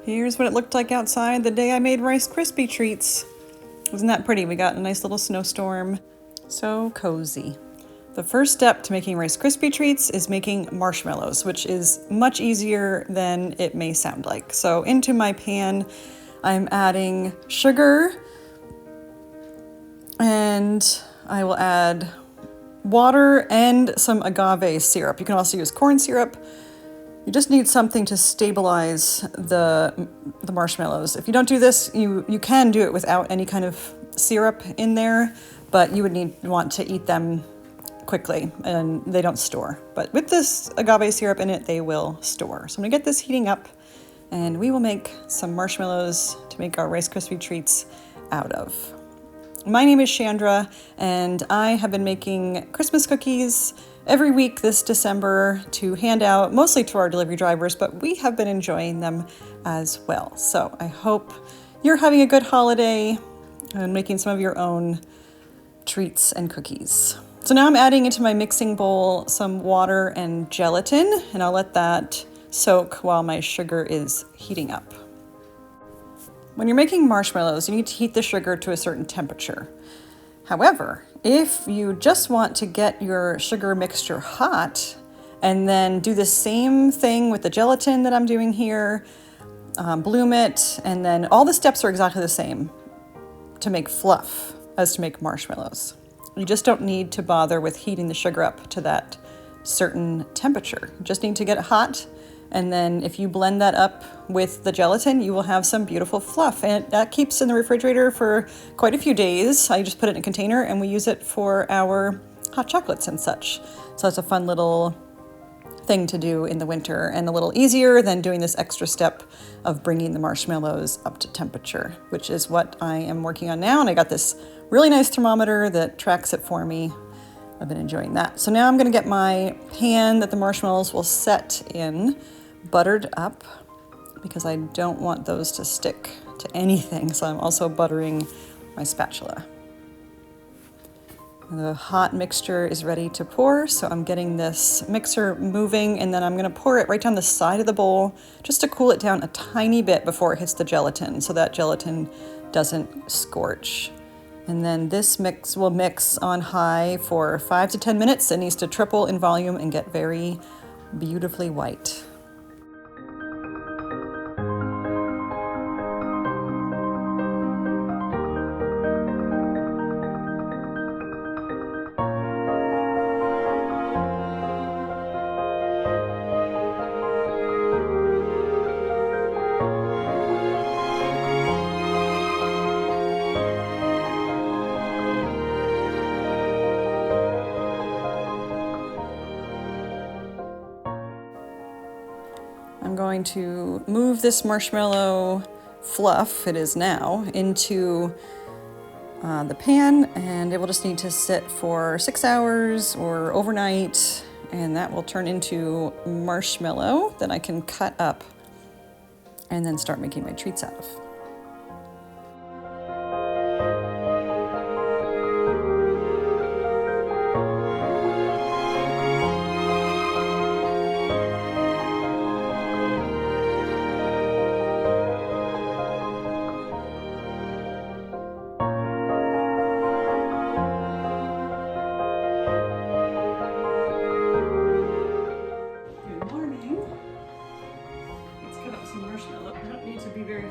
Here's what it looked like outside the day I made Rice Krispie treats. Wasn't that pretty? We got a nice little snowstorm. So cozy. The first step to making Rice Krispie treats is making marshmallows, which is much easier than it may sound like. So into my pan, I'm adding sugar, and I will add water and some agave syrup. You can also use corn syrup. You just need something to stabilize the marshmallows. If you don't do this, you can do it without any kind of syrup in there, but you would want to eat them quickly and they don't store. But with this agave syrup in it, they will store. So I'm gonna get this heating up and we will make some marshmallows to make our Rice Krispie treats out of. My name is Chandra, and I have been making Christmas cookies every week this December to hand out, mostly to our delivery drivers, but we have been enjoying them as well. So I hope you're having a good holiday and making some of your own treats and cookies. So now I'm adding into my mixing bowl some water and gelatin, and I'll let that soak while my sugar is heating up. When you're making marshmallows, you need to heat the sugar to a certain temperature. However, if you just want to get your sugar mixture hot and then do the same thing with the gelatin that I'm doing here, bloom it, and then all the steps are exactly the same to make fluff as to make marshmallows. You just don't need to bother with heating the sugar up to that certain temperature. You just need to get it hot. And then if you blend that up with the gelatin, you will have some beautiful fluff. And that keeps in the refrigerator for quite a few days. I just put it in a container and we use it for our hot chocolates and such. So it's a fun little thing to do in the winter and a little easier than doing this extra step of bringing the marshmallows up to temperature, which is what I am working on now. And I got this really nice thermometer that tracks it for me. I've been enjoying that. So now I'm gonna get my pan that the marshmallows will set in buttered up because I don't want those to stick to anything. So I'm also buttering my spatula. The hot mixture is ready to pour, so I'm getting this mixer moving, and then I'm gonna pour it right down the side of the bowl just to cool it down a tiny bit before it hits the gelatin so that gelatin doesn't scorch. And then this mix will mix on high for 5 to 10 minutes. It needs to triple in volume and get very beautifully white. I'm going to move this marshmallow fluff, it is now, into the pan, and it will just need to sit for 6 hours or overnight, and that will turn into marshmallow that I can cut up and then start making my treats out of.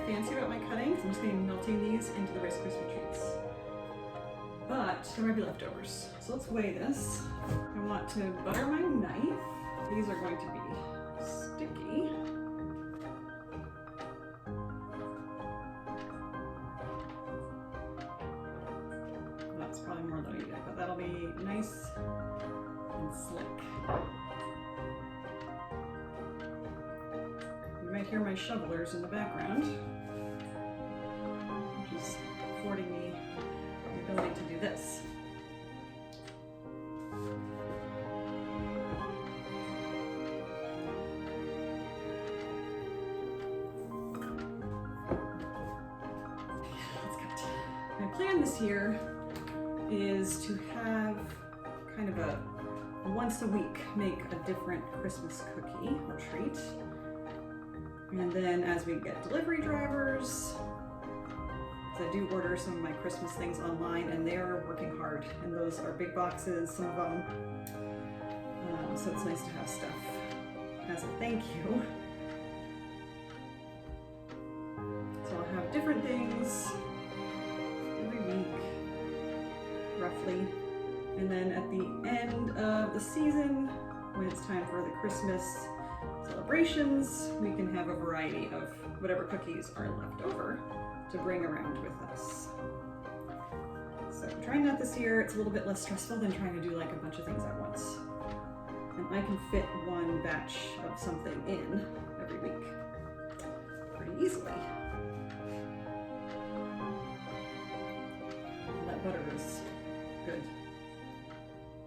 Fancy about my cutting, so I'm just going to be melting these into the Rice Krispie treats. But there might be leftovers, so let's weigh this. I want to butter my knife. These are going to be sticky. That's probably more than I needed, but that'll be nice and slick. You might hear my shovelers in the background, which is affording me the ability to do this. My plan this year is to have kind of a once a week make a different Christmas cookie or treat. And then as we get delivery drivers, I do order some of my Christmas things online, and they are working hard. And those are big boxes, some of them. So it's nice to have stuff as a thank you. So I'll have different things every week, roughly. And then at the end of the season, when it's time for the Christmas celebrations, we can have a variety of whatever cookies are left over to bring around with us. So I'm trying that this year. It's a little bit less stressful than trying to do like a bunch of things at once. And I can fit one batch of something in every week pretty easily. And that butter is good.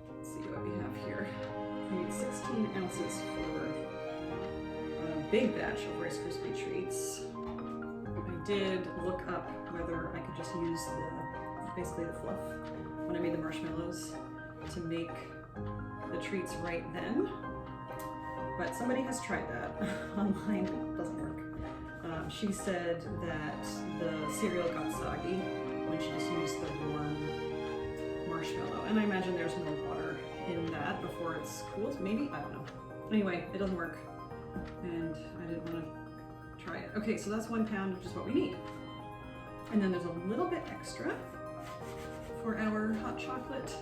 Let's see what we have here. We need 16 ounces for a big batch of Rice Krispie treats. I did look up whether I could just use basically the fluff when I made the marshmallows to make the treats right then, but somebody has tried that online. It doesn't work. She said that the cereal got soggy when she just used the warm marshmallow, and I imagine there's more water in that before it's cooled. Maybe, I don't know. Anyway, it doesn't work, and I didn't want to try it. Okay, so that's 1 pound, which is what we need. And then there's a little bit extra for our hot chocolate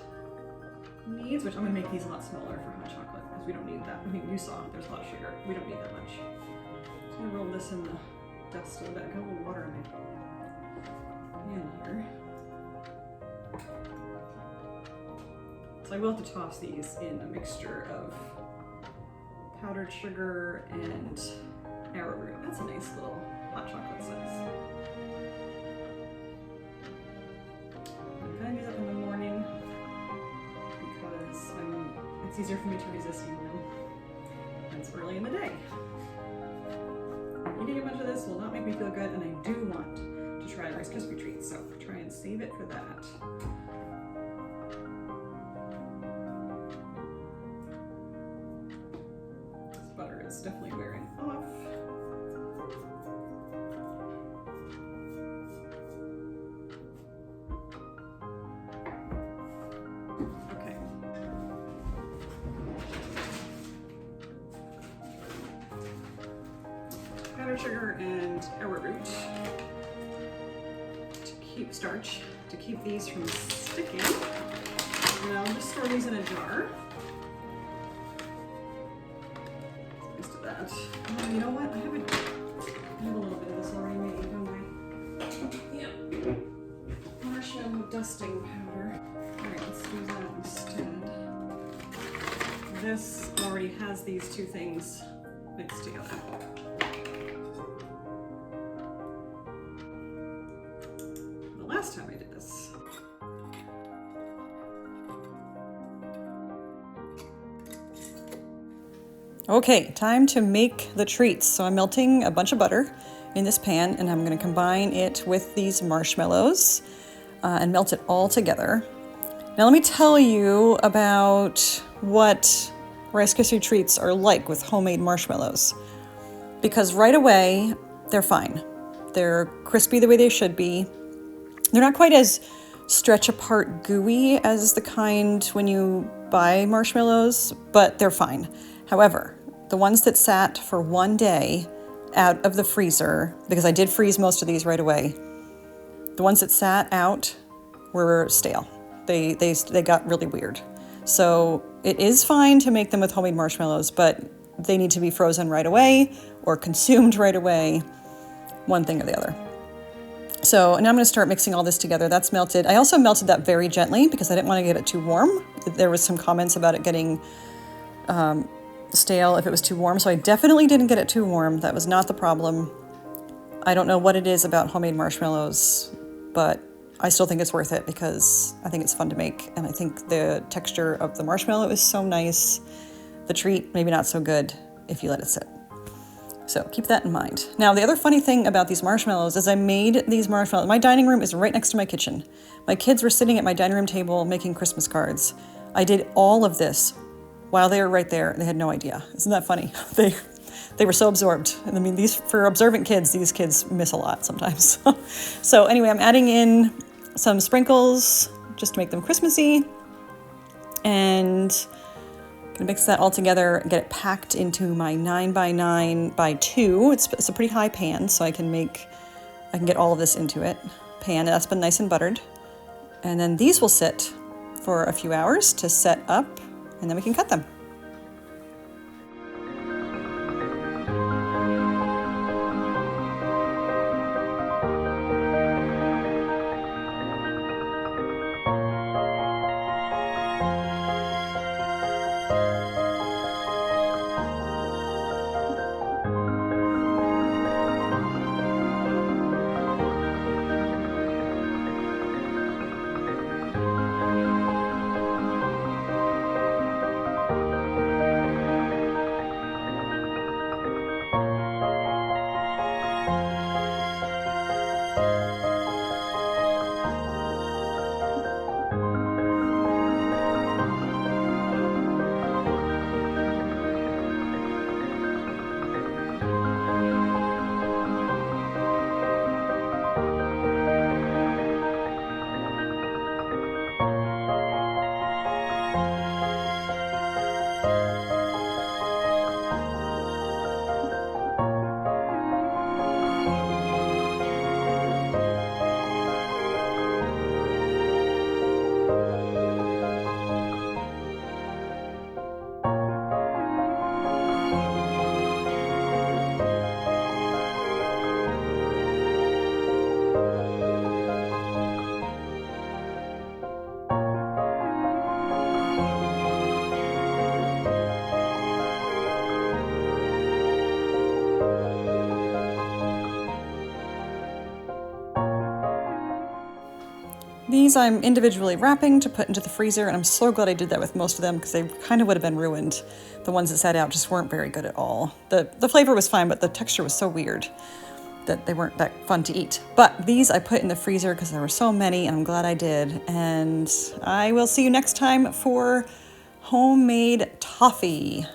needs, which I'm gonna make these a lot smaller for hot chocolate because we don't need that. I mean, you saw there's a lot of sugar. We don't need that much. So I'm gonna roll this in the dust a little bit. I got a little water in here. So I will have to toss these in a mixture of powdered sugar and arrowroot. That's a nice little hot chocolate size. I'm gonna do that in the morning because it's easier for me to resist eating them when it's early in the day. Eating a bunch of this will not make me feel good, and I do want to try Rice Krispie treats, so try and save it for that. This butter is definitely wearing off. Okay. Powdered sugar and arrowroot to keep starch, to keep these from sticking. And I'll just store these in a jar. Most of that. Oh, you know what? I have a little bit of this already made, don't I? Yep. Marshmallow dusting powder. Alright, let's do that instead. This already has these two things mixed together. Last time I did this. Okay, time to make the treats. So I'm melting a bunch of butter in this pan, and I'm going to combine it with these marshmallows and melt it all together. Now let me tell you about what Rice Krispie treats are like with homemade marshmallows, because right away they're fine. They're crispy the way they should be. They're not quite as stretch apart gooey as the kind when you buy marshmallows, but they're fine. However, the ones that sat for 1 day out of the freezer, because I did freeze most of these right away, the ones that sat out were stale. They got really weird. So it is fine to make them with homemade marshmallows, but they need to be frozen right away or consumed right away, one thing or the other. So now I'm going to start mixing all this together. That's melted. I also melted that very gently because I didn't want to get it too warm. There was some comments about it getting stale if it was too warm, so I definitely didn't get it too warm. That was not the problem. I don't know what it is about homemade marshmallows, but I still think it's worth it because I think it's fun to make, and I think the texture of the marshmallow is so nice. The treat, maybe not so good if you let it sit. So keep that in mind. Now, the other funny thing about these marshmallows is I made these marshmallows. My dining room is right next to my kitchen. My kids were sitting at my dining room table making Christmas cards. I did all of this while they were right there. They had no idea. Isn't that funny? they were so absorbed. And I mean, for observant kids, these kids miss a lot sometimes. So anyway, I'm adding in some sprinkles just to make them Christmassy, and gonna mix that all together and get it packed into my 9x9x2. It's a pretty high pan, so I can get all of this into it. Pan that's been nice and buttered. And then these will sit for a few hours to set up, and then we can cut them. These I'm individually wrapping to put into the freezer, and I'm so glad I did that with most of them because they kind of would have been ruined. The ones that sat out just weren't very good at all. The flavor was fine, but the texture was so weird that they weren't that fun to eat. But these I put in the freezer because there were so many, and I'm glad I did. And I will see you next time for homemade toffee.